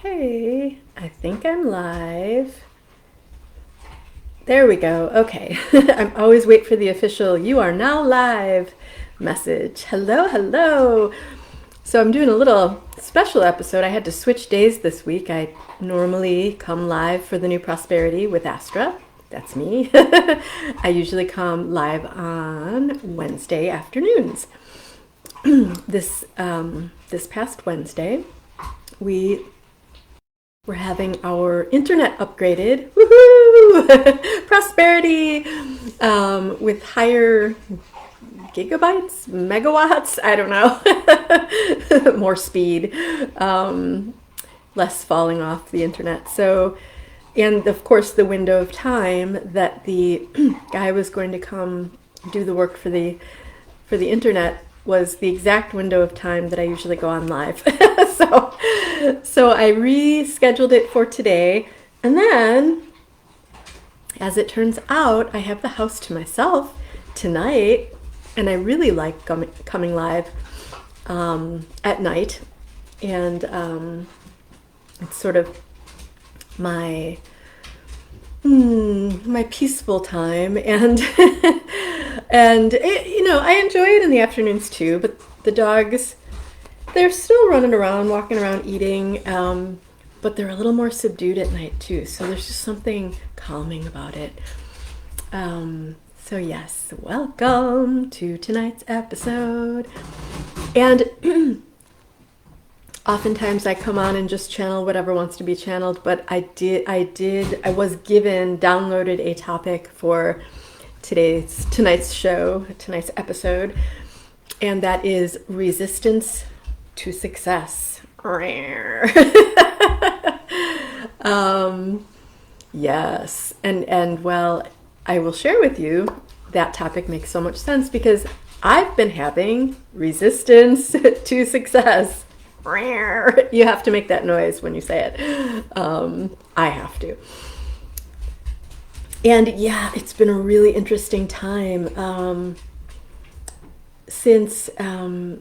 Okay, I think I'm live. There we go. Okay. I'm always wait for the official "you are now live" message. Hello, hello. So I'm doing a little special episode. I had to switch days this week. I normally come live for the New Prosperity with Astra. That's me. I usually come live on Wednesday afternoons. This past Wednesday, we we're having our internet upgraded. Woohoo! Prosperity with higher gigabytes, megawatts, I don't know. More speed, less falling off the internet. So, and of course, the window of time that the guy was going to come do the work for the internet was the exact window of time that I usually go on live. so I rescheduled it for today. And then, as it turns out, I have the house to myself tonight. And I really like coming live at night. And it's sort of my my peaceful time, and and I enjoy it in the afternoons too. But the dogs, they're still running around, walking around, eating, but they're a little more subdued at night too. So there's just something calming about it. So yes, welcome to tonight's episode. And oftentimes I come on and just channel whatever wants to be channeled, but I was downloaded a topic for tonight's show, tonight's episode, and that is resistance to success. Yes, and well, I will share with you that topic makes so much sense because I've been having resistance to success. You have to make that noise when you say it. I have to. And yeah, it's been a really interesting time since I've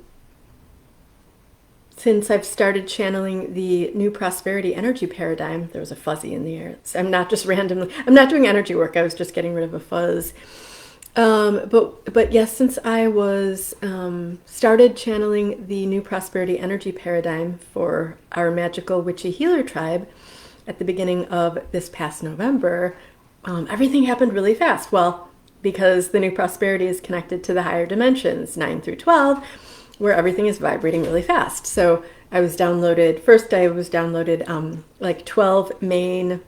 started channeling the New Prosperity energy paradigm. There was a fuzzy in the air. I'm not doing energy work. I was just getting rid of a fuzz. But yes, since I was started channeling the New Prosperity energy paradigm for our magical witchy healer tribe at the beginning of this past November, everything happened really fast. Well, because the New Prosperity is connected to the higher dimensions, 9 through 12, where everything is vibrating really fast. So I was downloaded like 12 main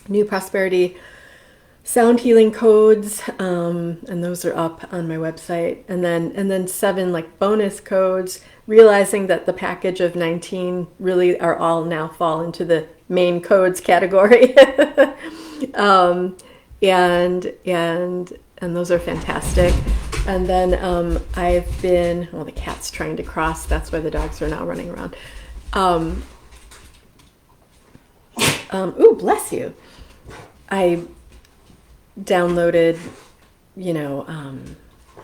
New Prosperity sound healing codes, and those are up on my website, and then 7 like bonus codes, realizing that the package of 19 really are all now fall into the main codes category. And those are fantastic. And then I've been, well, the cat's trying to cross, that's why the dogs are now running around. Ooh, bless you. I downloaded,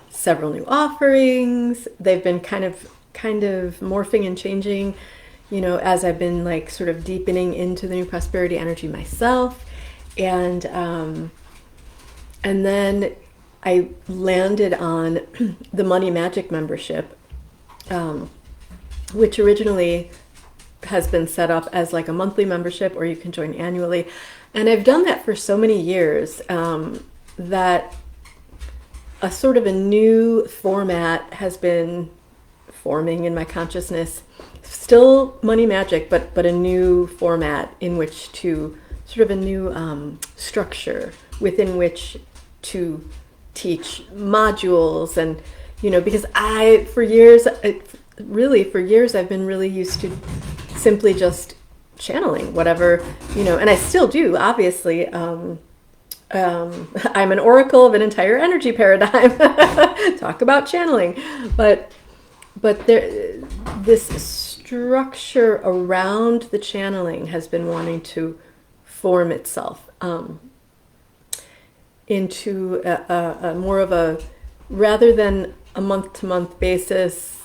several new offerings. They've been kind of morphing and changing, as I've been like sort of deepening into the New Prosperity energy myself. And then I landed on the Money Magic membership, which originally has been set up as like a monthly membership, or you can join annually. And I've done that for so many years that a sort of a new format has been forming in my consciousness. Still Money Magic, but a new format in which to, sort of a new structure within which to teach modules. And, because for years I've been really used to simply just channeling whatever, and I still do, obviously. I'm an oracle of an entire energy paradigm. Talk about channeling. But this structure around the channeling has been wanting to form itself into a more of a, rather than a month-to-month basis,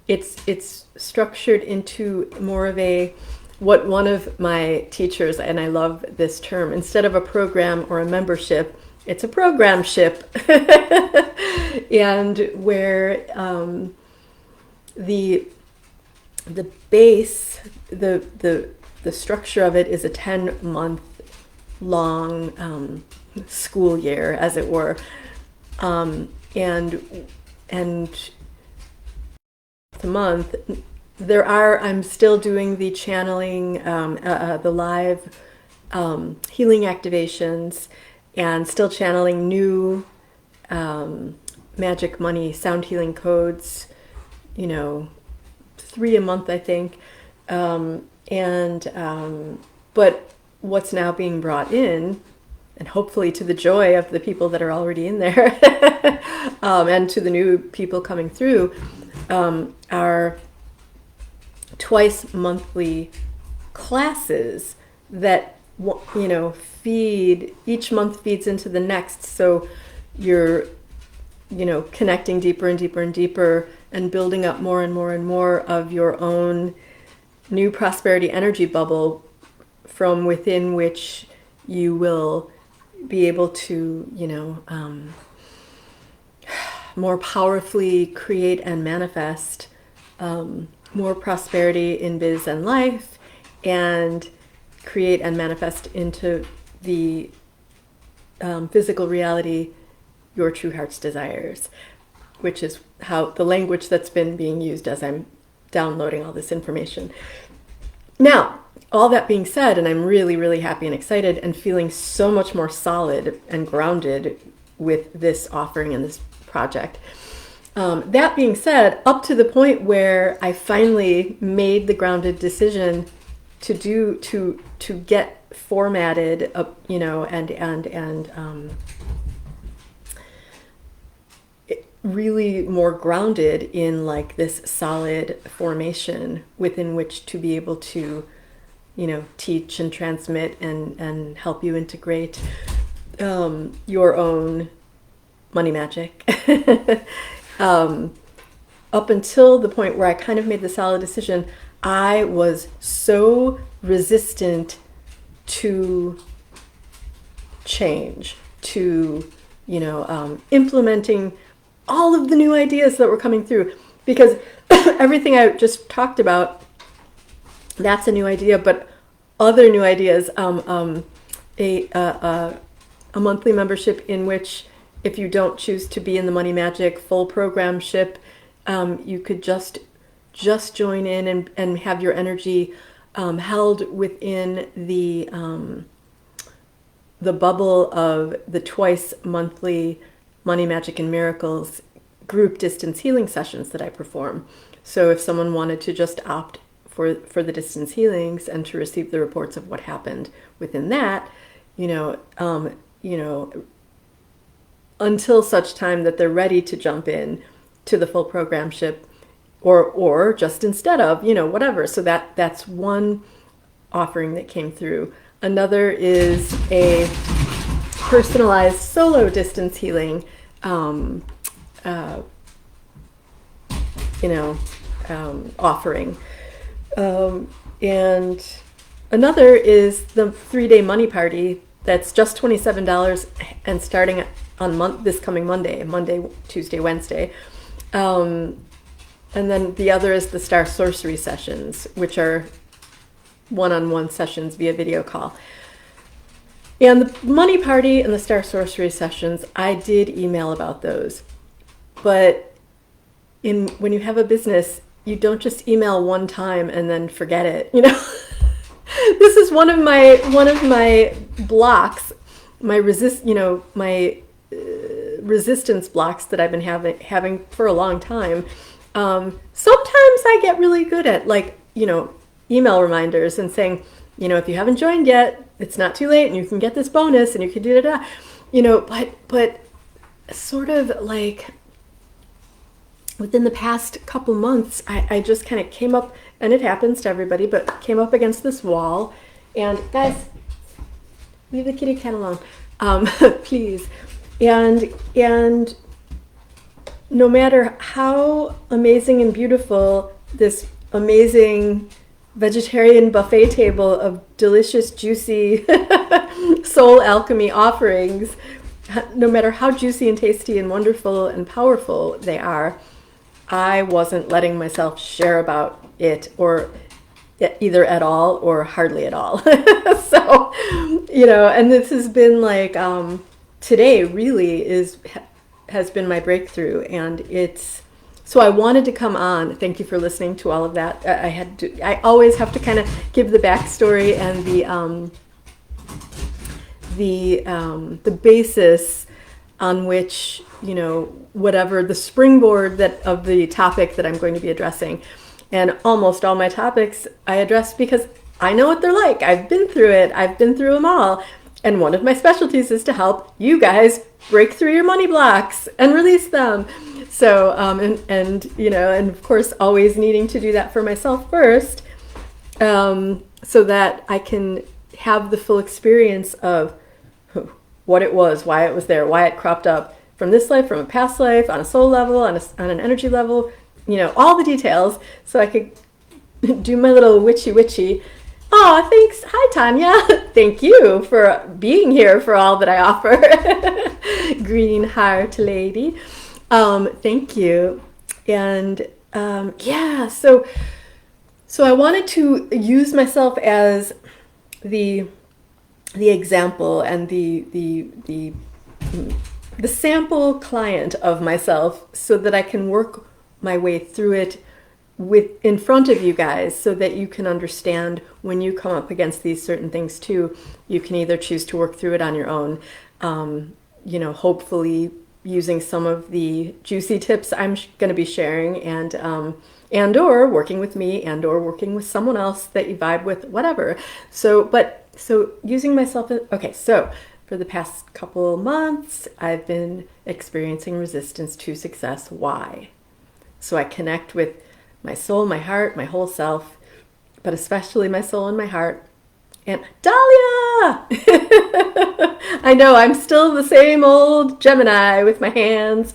it's structured into more of a, what one of my teachers, and I love this term, instead of a program or a membership, it's a program ship. And where the base, the structure of it is a 10-month long school year, as it were, and the month I'm still doing the channeling, the live healing activations, and still channeling new magic money sound healing codes, 3 a month, I think. But what's now being brought in, and hopefully to the joy of the people that are already in there, and to the new people coming through, are twice monthly classes that, feed, each month feeds into the next. So you're, connecting deeper and deeper and deeper, and building up more and more and more of your own new prosperity energy bubble, from within which you will be able to, more powerfully create and manifest more prosperity in biz and life, and create and manifest into the physical reality your true heart's desires, which is how the language that's been being used as I'm downloading all this information. Now, all that being said, and I'm really, really happy and excited and feeling so much more solid and grounded with this offering and this project. That being said, up to the point where I finally made the grounded decision to get formatted, and really more grounded in like this solid formation within which to be able to, teach and transmit and help you integrate your own money magic. Up until the point where I kind of made the solid decision, I was so resistant to change, to, implementing all of the new ideas that were coming through, because everything I just talked about, that's a new idea, but other new ideas, a monthly membership in which, if you don't choose to be in the Money Magic full program ship, you could just join in and have your energy held within the bubble of the twice monthly Money Magic and Miracles group distance healing sessions that I perform. So if someone wanted to just opt for the distance healings and to receive the reports of what happened within that, until such time that they're ready to jump in to the full program ship, or just instead of, whatever. So that's one offering that came through. Another is a personalized solo distance healing, offering. And another is the 3-day money party that's just $27 and starting on this coming Monday, Tuesday, Wednesday. And then the other is the Star Sorcery sessions, which are one-on-one sessions via video call. And the money party and the Star Sorcery sessions, I did email about those. But when you have a business, you don't just email one time and then forget it. This is one of my blocks, my resistance blocks that I've been having for a long time. Sometimes I get really good at email reminders and saying, if you haven't joined yet, it's not too late and you can get this bonus and you can do da. But sort of like within the past couple months, I just kind of came up, and it happens to everybody, but came up against this wall. And guys, leave the kitty cat alone, please. And no matter how amazing and beautiful this amazing vegetarian buffet table of delicious, juicy soul alchemy offerings, no matter how juicy and tasty and wonderful and powerful they are, I wasn't letting myself share about it, or either at all or hardly at all. So, and this has been like, today really has been my breakthrough, and so I wanted to come on. Thank you for listening to all of that. I always have to kind of give the backstory and the basis on which, whatever the springboard of the topic that I'm going to be addressing. And almost all my topics I address because I know what they're like. I've been through it. I've been through them all. And one of my specialties is to help you guys break through your money blocks and release them. So, and of course, always needing to do that for myself first, so that I can have the full experience of what it was, why it was there, why it cropped up from this life, from a past life, on a soul level, on an energy level, all the details, so I could do my little witchy. Oh, thanks. Hi, Tanya. Thank you for being here for all that I offer. Green heart lady. Thank you. And so I wanted to use myself as the example and the sample client of myself, so that I can work my way through it in front of you guys, so that you can understand when you come up against these certain things too. You can either choose to work through it on your own, hopefully using some of the juicy tips I'm going to be sharing, and or working with me, and or working with someone else that you vibe with, whatever. So using myself. Okay, so for the past couple months, I've been experiencing resistance to success. Why? So I connect with my soul, my heart, my whole self, but especially my soul and my heart. And Dahlia! I know, I'm still the same old Gemini with my hands.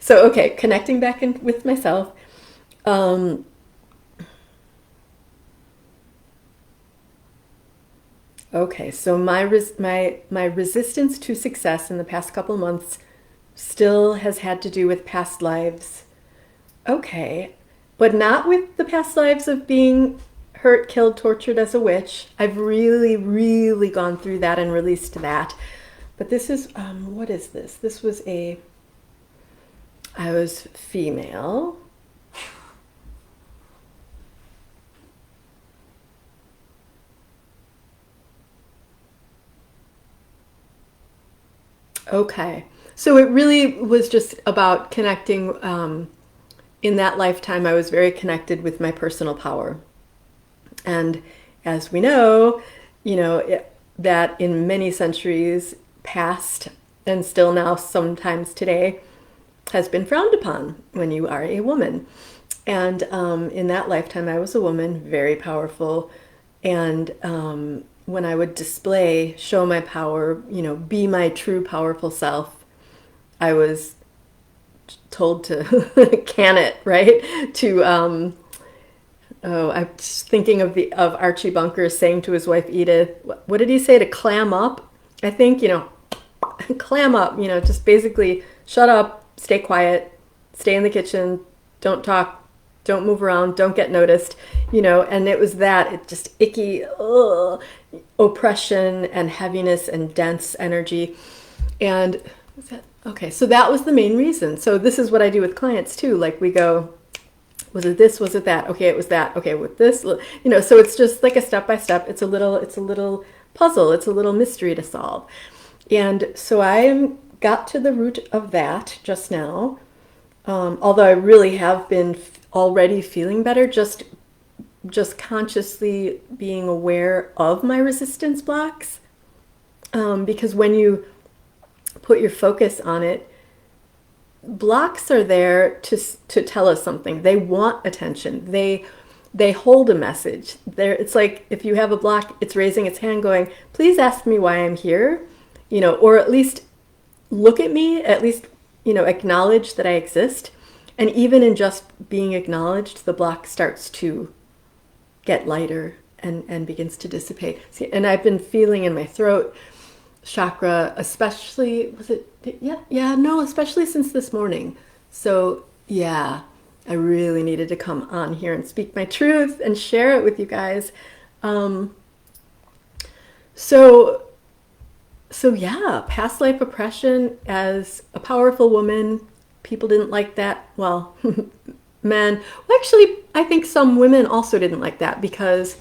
Okay, connecting back in with myself. Okay, so my resistance to success in the past couple months still has had to do with past lives. Okay, but not with the past lives of being hurt, killed, tortured as a witch. I've really, really gone through that and released that. But this is, what is this? This was I was female. Okay, so it really was just about connecting. In that lifetime, I was very connected with my personal power. And as we know, that in many centuries past, and still now sometimes today, has been frowned upon when you are a woman. And in that lifetime, I was a woman, very powerful. And when I would show my power, be my true powerful self, I was told to can it, right? I'm just thinking of Archie Bunker saying to his wife Edith, what did he say? To clam up? I think, clam up, just basically shut up, stay quiet, stay in the kitchen, don't talk, don't move around, don't get noticed, and it was it just icky oppression and heaviness and dense energy. And okay, so that was the main reason. So this is what I do with clients too. Like we go, was it this? Was it that? Okay, it was that. Okay, with this, so it's just like a step by step. It's a little puzzle. It's a little mystery to solve. And so I got to the root of that just now. Although I really have been already feeling better, just consciously being aware of my resistance blocks. Because when you put your focus on it, blocks are there to tell us something. They want attention. They hold a message. It's like if you have a block, it's raising its hand going, please ask me why I'm here, or at least look at me, at least acknowledge that I exist. And even in just being acknowledged, the block starts to get lighter and begins to dissipate. See, and I've been feeling in my throat chakra, especially, especially since this morning. So yeah, I really needed to come on here and speak my truth and share it with you guys. So yeah, past life oppression as a powerful woman. People didn't like that. Well, men. Well, actually, I think some women also didn't like that because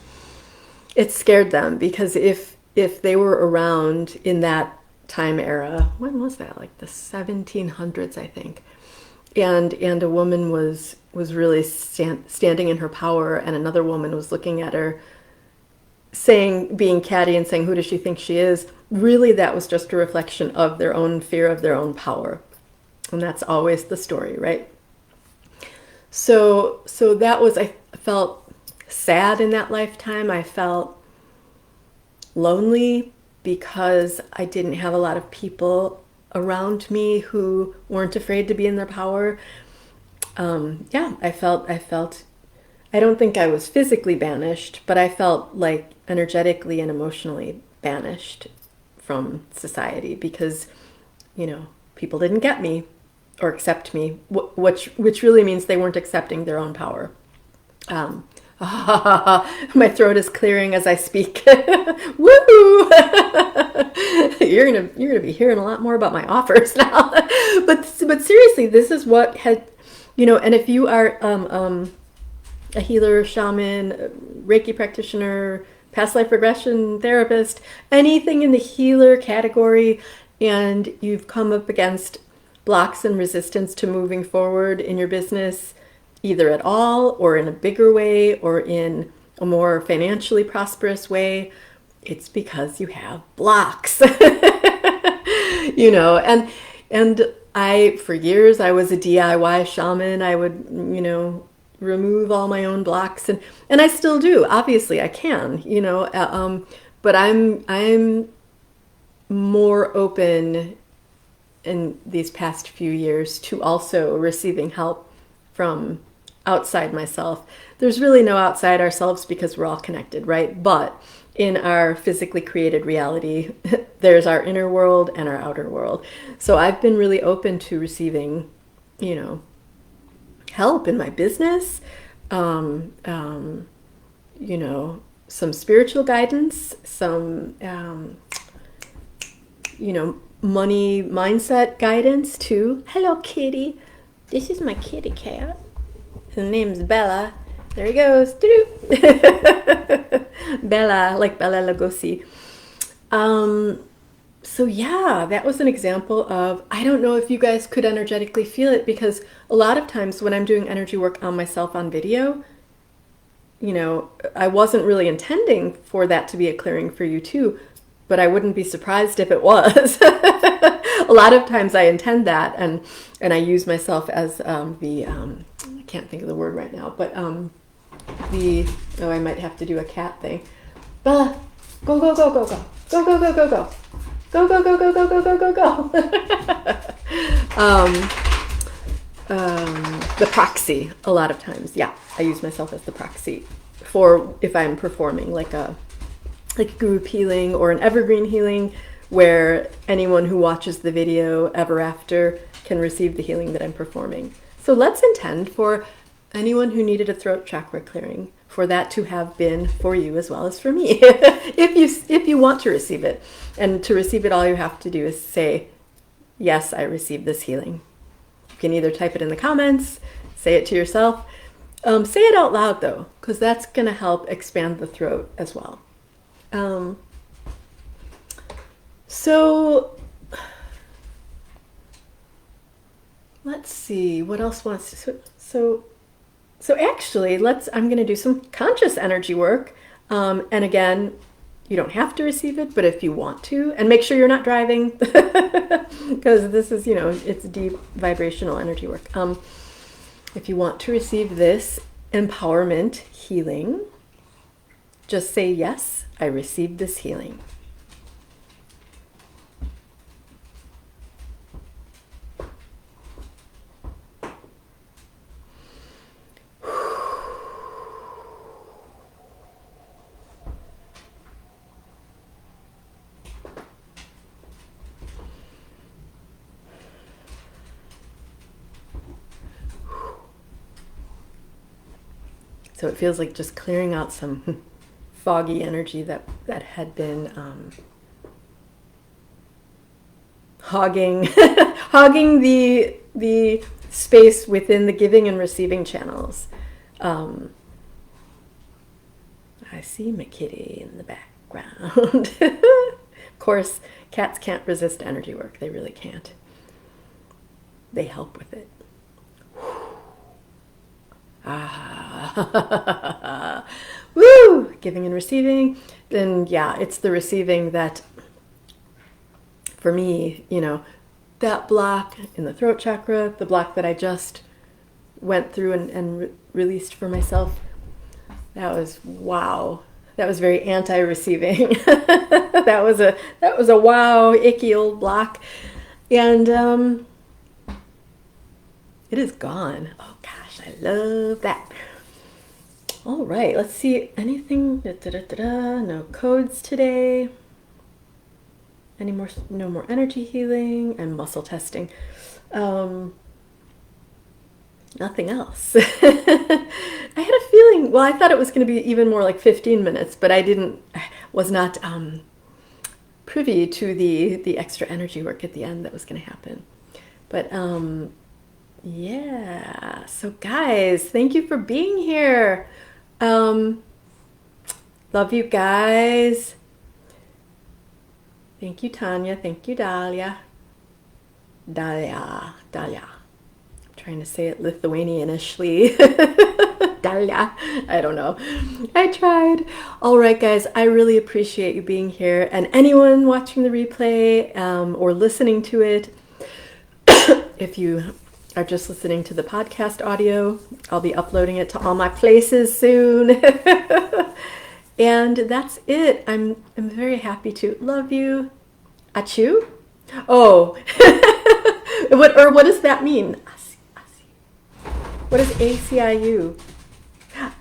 it scared them. Because if they were around in that time era, when was that? Like the 1700s, I think. And a woman was really standing in her power, and another woman was looking at her, being catty and saying, "Who does she think she is?" Really, that was just a reflection of their own fear of their own power. And that's always the story, right? So that was, I felt sad in that lifetime. I felt lonely because I didn't have a lot of people around me who weren't afraid to be in their power. I felt, I don't think I was physically banished, but I felt like energetically and emotionally banished from society because, people didn't get me or accept me, which really means they weren't accepting their own power. My throat is clearing as I speak. Woo! You're gonna be hearing a lot more about my offers now. but seriously, this is what had, and if you are a healer, shaman, Reiki practitioner, past life regression therapist, anything in the healer category, and you've come up against blocks and resistance to moving forward in your business, either at all or in a bigger way or in a more financially prosperous way, it's because you have blocks. And for years I was a DIY shaman. I would, remove all my own blocks, and I still do. Obviously I can, but I'm more open in these past few years to also receiving help from outside myself. There's really no outside ourselves because we're all connected, right? But in our physically created reality, there's our inner world and our outer world. So I've been really open to receiving, help in my business, some spiritual guidance, some, money mindset guidance too. Hello, kitty. This is my kitty cat. His name's Bella. There he goes. Bella, like Bella Lugosi. So yeah, that was an example of, I don't know if you guys could energetically feel it, because a lot of times when I'm doing energy work on myself on video, I wasn't really intending for that to be a clearing for you too, but I wouldn't be surprised if it was. A lot of times I intend that, and I use myself as I can't think of the word right now, but I might have to do a cat thing. Bella, go, go, go, go, go. Go, go, go, go, go. Go, go, go, go, go, go, go, go, go. The proxy, a lot of times. Yeah, I use myself as the proxy for if I'm performing like a group healing or an evergreen healing, where anyone who watches the video ever after can receive the healing that I'm performing. So let's intend for anyone who needed a throat chakra clearing, for that to have been for you as well as for me. if you want to receive it. And to receive it, all you have to do is say, yes, I received this healing. You can either type it in the comments, say it to yourself. Say it out loud though, because that's going to help expand the throat as well. So let's see what else wants to, so actually I'm going to do some conscious energy work. And again, you don't have to receive it, but if you want to, and make sure you're not driving, because this is, it's deep vibrational energy work. If you want to receive this empowerment healing, just say, yes, I received this healing. So it feels like just clearing out some foggy energy that had been hogging hogging the space within the giving and receiving channels. I see my kitty in the background. Of course, cats can't resist energy work. They really can't. They help with it. Ah, woo! Giving and receiving. Then, yeah, it's the receiving that, for me, that block in the throat chakra, the block that I just went through and released for myself, that was, wow. That was very anti-receiving. that was a wow, icky old block. And it is gone. Oh gosh, I love that. All right, let's see. Anything? No codes today. No more energy healing and muscle testing. Nothing else. I had a feeling, well, I thought it was going to be even more like 15 minutes, but I was not privy to the extra energy work at the end that was going to happen. But yeah, so guys, thank you for being here. Love you guys. Thank you, Tanya. Thank you, Dalia. Dalia. Trying to say it Lithuanianishly. Dalia. I don't know. I tried. All right, guys. I really appreciate you being here. And anyone watching the replay or listening to it, if you are just listening to the podcast audio, I'll be uploading it to all my places soon. And that's it. I'm very happy to. Love you. Achoo? Oh. What does that mean? What is ACIU?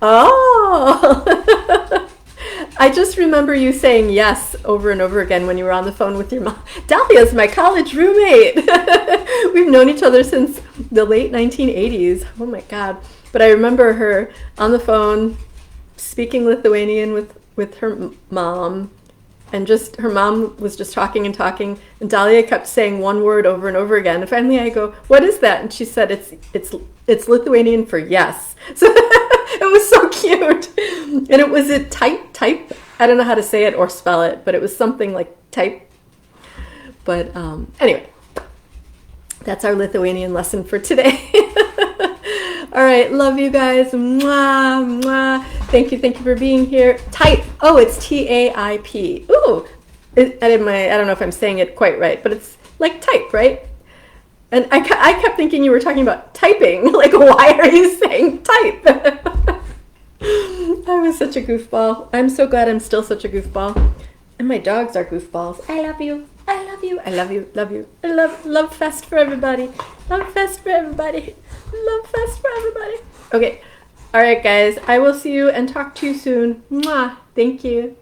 Oh! I just remember you saying yes over and over again when you were on the phone with your mom. Dahlia's my college roommate. We've known each other since the late 1980s. Oh my God. But I remember her on the phone speaking Lithuanian with her mom. And just her mom was just talking, and Dahlia kept saying one word over and over again. And finally I go, "What is that?" And she said, it's Lithuanian for yes. So it was so cute. And it was a type. I don't know how to say it or spell it, but it was something like type. But anyway, that's our Lithuanian lesson for today. All right, love you guys. Mwah, mwah. Thank you for being here. Type. Oh, it's TAIP. Ooh, I don't know if I'm saying it quite right, but it's like type, right? And I kept thinking you were talking about typing. Like, why are you saying type? I was such a goofball. I'm so glad I'm still such a goofball. And my dogs are goofballs. I love you. I love you. I love you. Love you. I love fest for everybody. Love fest for everybody. Love fest for everybody. Okay. All right, guys. I will see you and talk to you soon. Mwah. Thank you.